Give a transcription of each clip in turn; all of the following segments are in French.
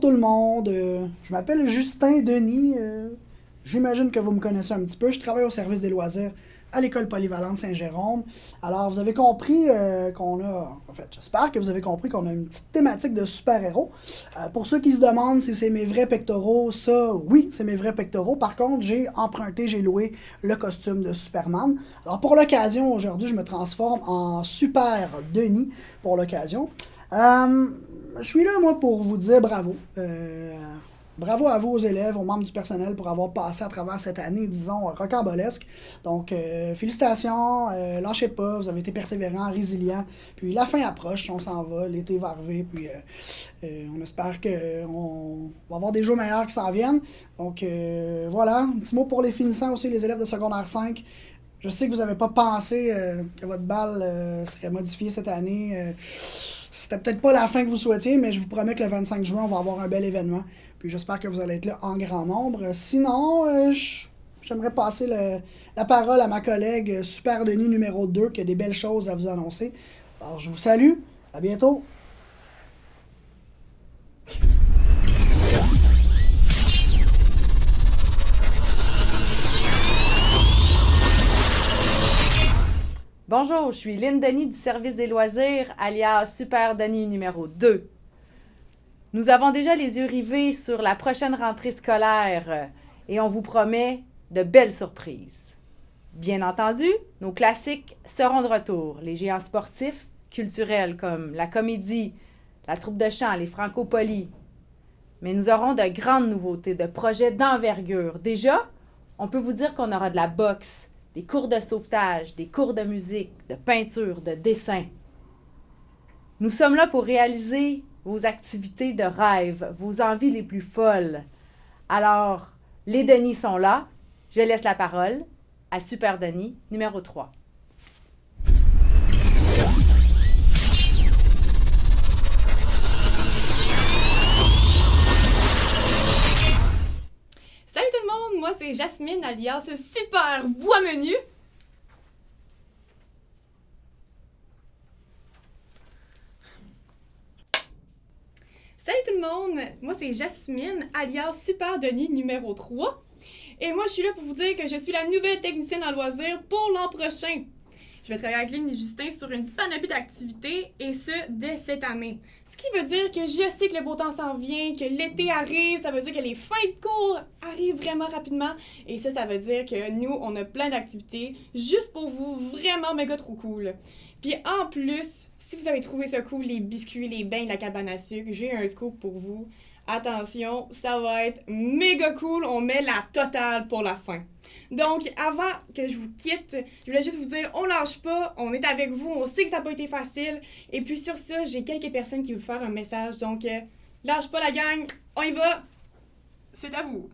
Bonjour tout le monde, je m'appelle Justin Denis, j'imagine que vous me connaissez un petit peu, je travaille au service des loisirs à l'école polyvalente Saint-Jérôme. Alors vous avez compris j'espère que vous avez compris qu'on a une petite thématique de super-héros. Pour ceux qui se demandent si c'est mes vrais pectoraux, ça, oui, c'est mes vrais pectoraux. Par contre, j'ai loué le costume de Superman. Alors pour l'occasion, aujourd'hui, je me transforme en Super Denis pour l'occasion. Je suis là, moi, pour vous dire bravo. Bravo à vous, aux élèves, aux membres du personnel, pour avoir passé à travers cette année, disons, rocambolesque. Donc, félicitations, lâchez pas, vous avez été persévérants, résilients. Puis la fin approche, on s'en va, l'été va arriver, puis on espère qu'on va avoir des jours meilleurs qui s'en viennent. Donc, voilà, un petit mot pour les finissants aussi, les élèves de secondaire 5. Je sais que vous n'avez pas pensé que votre balle serait modifiée cette année. C'était peut-être pas la fin que vous souhaitiez, mais je vous promets que le 25 juin, on va avoir un bel événement. Puis j'espère que vous allez être là en grand nombre. Sinon, j'aimerais passer la parole à ma collègue Super Denis numéro 2 qui a des belles choses à vous annoncer. Alors, je vous salue. À bientôt. Bonjour, je suis Lynn Denis du service des loisirs, alias Super Denis numéro 2. Nous avons déjà les yeux rivés sur la prochaine rentrée scolaire et on vous promet de belles surprises. Bien entendu, nos classiques seront de retour. Les géants sportifs, culturels comme la comédie, la troupe de chant, les francopolies. Mais nous aurons de grandes nouveautés, de projets d'envergure. Déjà, on peut vous dire qu'on aura de la boxe, des cours de sauvetage, des cours de musique, de peinture, de dessin. Nous sommes là pour réaliser vos activités de rêve, vos envies les plus folles. Alors, les Denis sont là. Je laisse la parole à Super Denis, numéro 3. Salut tout le monde, moi c'est Jasmine alias Super Bois Menu. Salut tout le monde, moi c'est Jasmine alias Super Denis numéro 3. Et moi je suis là pour vous dire que je suis la nouvelle technicienne en loisirs pour l'an prochain. Je vais travailler avec Lynn et Justin sur une panoplie d'activités et ce, dès cette année. Ce qui veut dire que je sais que le beau temps s'en vient, que l'été arrive, ça veut dire que les fins de cours arrivent vraiment rapidement. Et ça veut dire que nous, on a plein d'activités juste pour vous, vraiment méga trop cool. Puis en plus, si vous avez trouvé ça cool, les biscuits, les bains, la cabane à sucre, j'ai un scoop pour vous. Attention, ça va être méga cool, on met la totale pour la fin. Donc, avant que je vous quitte, je voulais juste vous dire, on lâche pas, on est avec vous, on sait que ça n'a pas été facile. Et puis sur ça, j'ai quelques personnes qui veulent faire un message. Donc, lâche pas la gang, on y va, c'est à vous.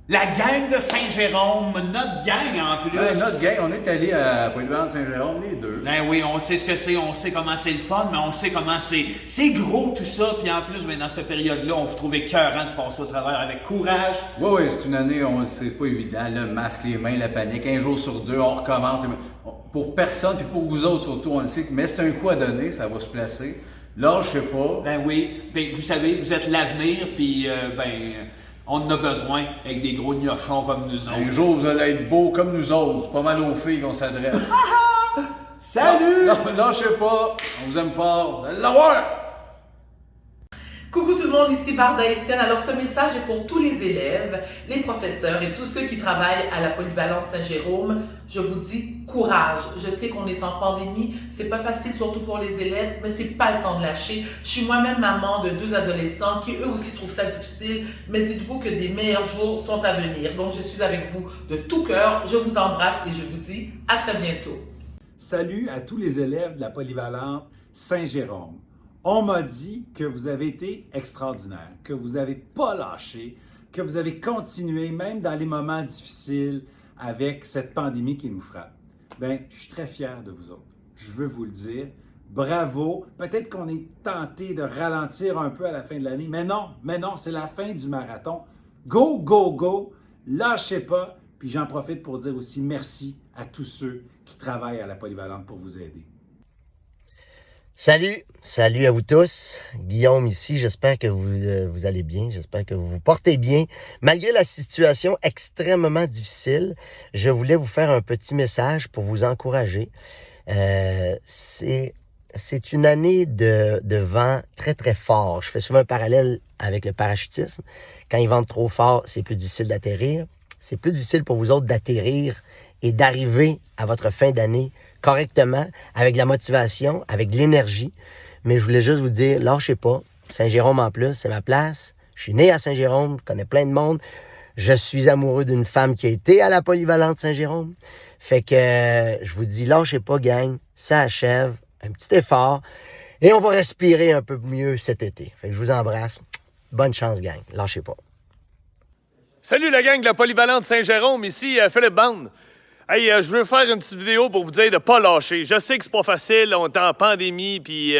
La gang de Saint-Jérôme, notre gang en plus. Ouais, notre gang, on est allé à Polyvalente Saint-Jérôme, les deux. Ben oui, on sait ce que c'est, on sait comment c'est le fun, mais on sait comment c'est gros tout ça. Puis en plus, ben, dans cette période-là, on vous trouvait écœurant de passer au travers avec courage. Oui, c'est une année, c'est pas évident. Le masque, les mains, la panique. Un jour sur deux, on recommence. Pour personne, puis pour vous autres surtout, on le sait. Mais c'est un coup à donner, ça va se placer. Là, je sais pas. Ben oui, ben, vous savez, vous êtes l'avenir, puis on en a besoin avec des gros gnochons comme nous autres. Un jour, vous allez être beaux comme nous autres. C'est pas mal aux filles qu'on s'adresse. Salut! Non, lâchez pas. On vous aime fort. Vous allez l'avoir! Coucou tout le monde, ici Varda Étienne. Alors ce message est pour tous les élèves, les professeurs et tous ceux qui travaillent à la Polyvalente Saint-Jérôme. Je vous dis courage. Je sais qu'on est en pandémie, c'est pas facile surtout pour les élèves, mais c'est pas le temps de lâcher. Je suis moi-même maman de 2 adolescents qui eux aussi trouvent ça difficile, mais dites-vous que des meilleurs jours sont à venir. Donc je suis avec vous de tout cœur, je vous embrasse et je vous dis à très bientôt. Salut à tous les élèves de la Polyvalente Saint-Jérôme. On m'a dit que vous avez été extraordinaire, que vous n'avez pas lâché, que vous avez continué même dans les moments difficiles avec cette pandémie qui nous frappe. Bien, je suis très fier de vous autres. Je veux vous le dire. Bravo. Peut-être qu'on est tenté de ralentir un peu à la fin de l'année, mais non, c'est la fin du marathon. Go, go, go. Lâchez pas. Puis j'en profite pour dire aussi merci à tous ceux qui travaillent à la Polyvalente pour vous aider. Salut à vous tous. Guillaume ici, j'espère que vous allez bien, j'espère que vous vous portez bien. Malgré la situation extrêmement difficile, je voulais vous faire un petit message pour vous encourager. C'est une année de vent très très fort. Je fais souvent un parallèle avec le parachutisme. Quand il vente trop fort, c'est plus difficile d'atterrir. C'est plus difficile pour vous autres d'atterrir et d'arriver à votre fin d'année correctement, avec de la motivation, avec de l'énergie. Mais je voulais juste vous dire, lâchez pas. Saint-Jérôme en plus, c'est ma place. Je suis né à Saint-Jérôme, je connais plein de monde. Je suis amoureux d'une femme qui a été à la polyvalente Saint-Jérôme. Fait que je vous dis, lâchez pas, gang. Ça achève. Un petit effort. Et on va respirer un peu mieux cet été. Fait que je vous embrasse. Bonne chance, gang. Lâchez pas. Salut la gang de la polyvalente Saint-Jérôme, ici Philippe Bande. Hey, je veux faire une petite vidéo pour vous dire de pas lâcher. Je sais que c'est pas facile, on est en pandémie, puis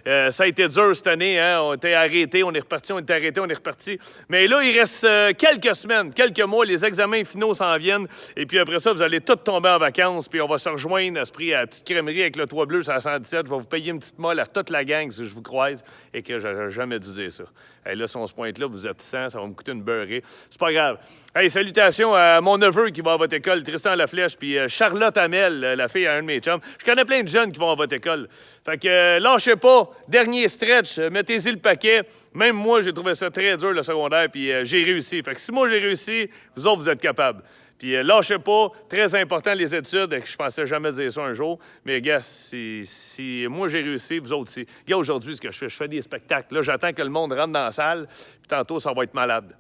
ça a été dur cette année, hein? On était arrêtés, on est reparti, on était arrêtés, on est reparti. Mais là, il reste quelques semaines, quelques mois, les examens finaux s'en viennent, et puis après ça, vous allez tous tomber en vacances, puis on va se rejoindre à la petite crèmerie avec le toit bleu sur la 117. Je vais vous payer une petite molle à toute la gang si je vous croise, et que j'aurais jamais dû dire ça. Hey, là, si on se pointe là, vous êtes 100, ça va me coûter une beurrée. C'est pas grave. Hey, salutations à mon neveu qui va à votre école, Tristan Laflèche, puis Charlotte Hamel, la fille à un de mes chums. Je connais plein de jeunes qui vont à votre école. Fait que lâchez pas, dernier stretch, mettez-y le paquet. Même moi, j'ai trouvé ça très dur, le secondaire, puis j'ai réussi. Fait que si moi j'ai réussi, vous autres, vous êtes capables. Puis lâchez pas, très important les études, je pensais jamais dire ça un jour, mais gars, si moi j'ai réussi, vous autres aussi. Gars, aujourd'hui, ce que je fais des spectacles. Là, j'attends que le monde rentre dans la salle, puis tantôt, ça va être malade.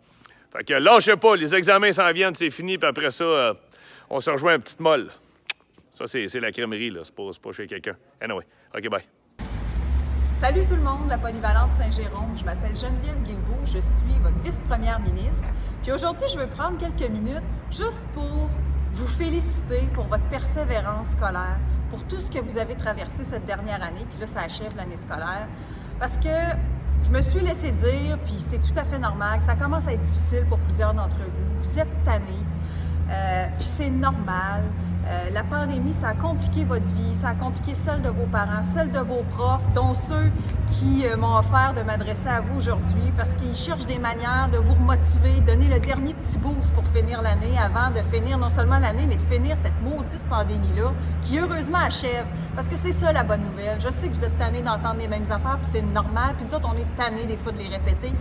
Fait que lâchez pas, les examens s'en viennent, c'est fini, puis après ça, on se rejoint à une petite molle. Ça, c'est la crèmerie, là, c'est pas chez quelqu'un. Anyway, OK, bye. Salut tout le monde, la polyvalente Saint-Jérôme. Je m'appelle Geneviève Guilbeault, je suis votre vice-première ministre. Puis aujourd'hui, je veux prendre quelques minutes juste pour vous féliciter pour votre persévérance scolaire, pour tout ce que vous avez traversé cette dernière année, puis là, ça achève l'année scolaire. Parce que je me suis laissé dire, puis c'est tout à fait normal, que ça commence à être difficile pour plusieurs d'entre vous. Vous êtes tannés, puis c'est normal. La pandémie, ça a compliqué votre vie, ça a compliqué celle de vos parents, celle de vos profs, dont ceux qui m'ont offert de m'adresser à vous aujourd'hui parce qu'ils cherchent des manières de vous remotiver, donner le dernier petit boost pour finir l'année avant de finir non seulement l'année, mais de finir cette maudite pandémie-là qui heureusement achève. Parce que c'est ça la bonne nouvelle. Je sais que vous êtes tannés d'entendre les mêmes affaires, puis c'est normal, puis nous autres, on est tannés des fois de les répéter.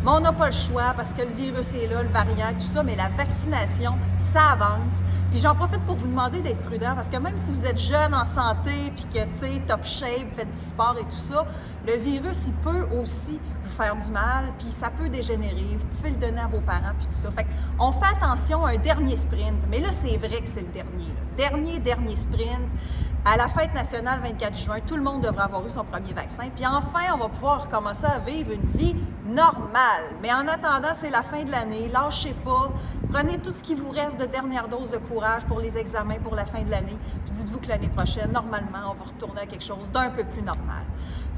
Mais on n'a pas le choix parce que le virus est là, le variant, tout ça, mais la vaccination, ça avance. Puis j'en profite pour vous demander d'être prudent parce que même si vous êtes jeune en santé, puis que, tu sais, top shape, faites du sport et tout ça, le virus, il peut aussi vous faire du mal, puis ça peut dégénérer. Vous pouvez le donner à vos parents, puis tout ça. Fait qu'on fait attention à un dernier sprint. Mais là, c'est vrai que c'est le dernier. Là. Dernier sprint. À la fête nationale 24 juin, tout le monde devrait avoir eu son premier vaccin. Puis enfin, on va pouvoir recommencer à vivre une vie normale. Mais en attendant, c'est la fin de l'année. Lâchez pas. Prenez tout ce qui vous reste de dernière dose de courage pour les examens pour la fin de l'année. Puis dites-vous que l'année prochaine, normalement, on va retourner à quelque chose d'un peu plus normal.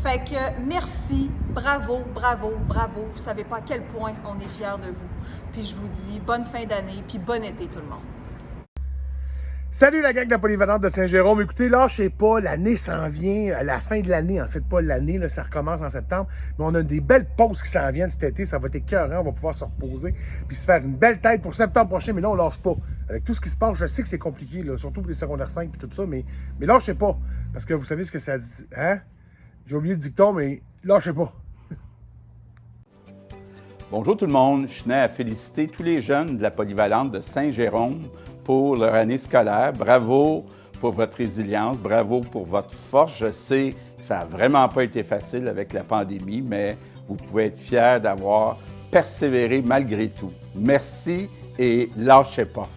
Fait que merci, bravo, bravo, bravo. Vous savez pas à quel point on est fiers de vous. Puis je vous dis bonne fin d'année, puis bon été tout le monde. Salut la gang de la polyvalente de Saint-Jérôme. Écoutez, lâchez pas, l'année s'en vient, à la fin de l'année, en fait pas l'année, là, ça recommence en septembre, mais on a des belles pauses qui s'en viennent cet été, ça va être écœurant, on va pouvoir se reposer, puis se faire une belle tête pour septembre prochain, mais là on lâche pas. Avec tout ce qui se passe, je sais que c'est compliqué, là, surtout pour les secondaires 5 et tout ça, mais lâchez pas, parce que vous savez ce que ça dit, hein? J'ai oublié le dicton, mais lâchez pas. Bonjour tout le monde, je tenais à féliciter tous les jeunes de la polyvalente de Saint-Jérôme pour leur année scolaire. Bravo pour votre résilience, bravo pour votre force. Je sais que ça n'a vraiment pas été facile avec la pandémie, mais vous pouvez être fiers d'avoir persévéré malgré tout. Merci et lâchez pas.